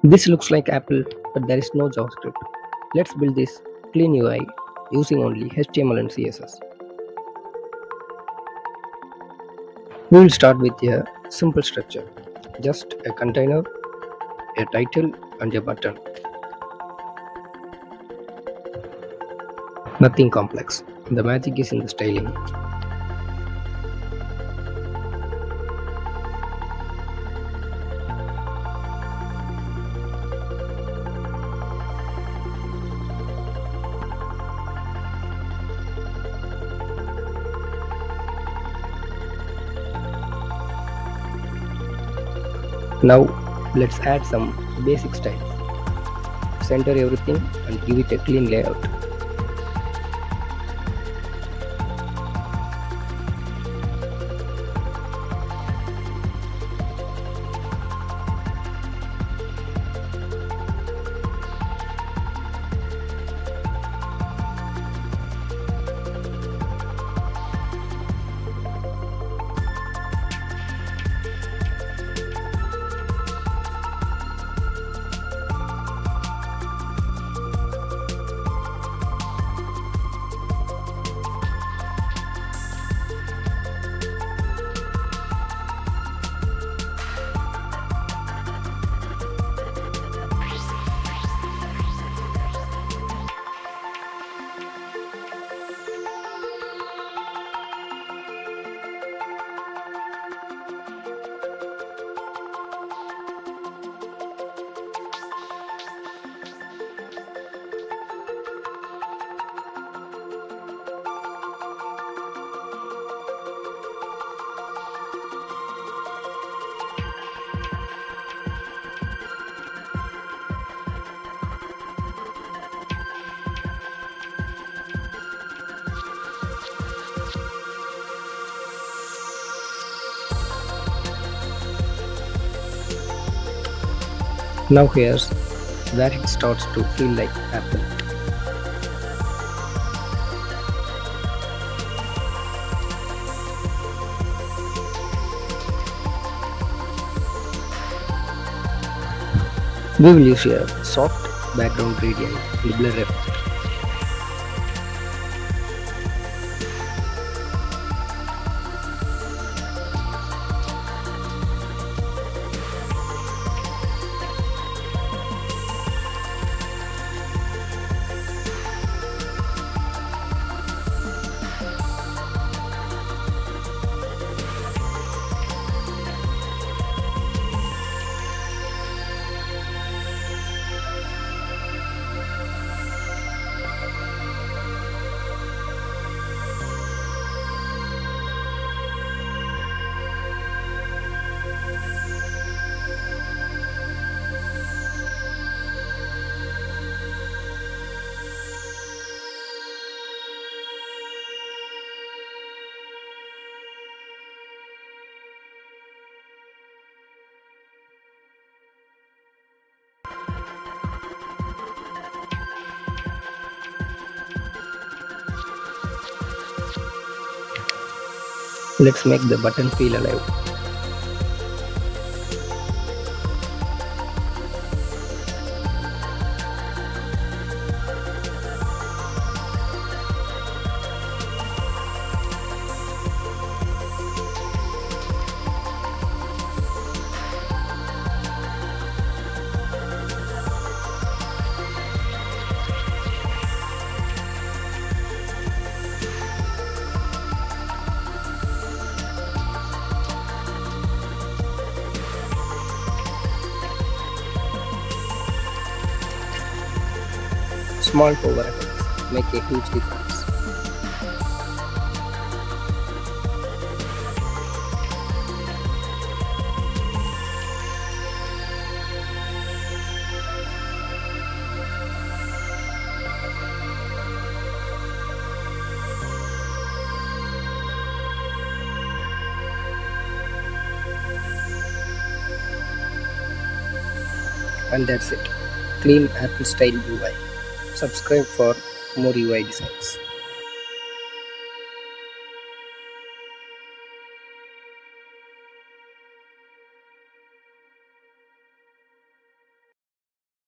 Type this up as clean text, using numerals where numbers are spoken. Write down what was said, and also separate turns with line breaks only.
This looks like Apple, but there is no JavaScript. Let's build this clean UI using only HTML and CSS. We will start with a simple structure, just a container, a title, and a button. Nothing complex. The magic is in the styling. Now let's add some basic styles. Center everything and give it a clean layout. Now here's where it starts to feel like Apple. We will use a soft background gradient and blur effect. Let's make the button feel alive. Small hover effects make a huge difference. And that's it. Clean Apple style UI. Subscribe for more UI designs.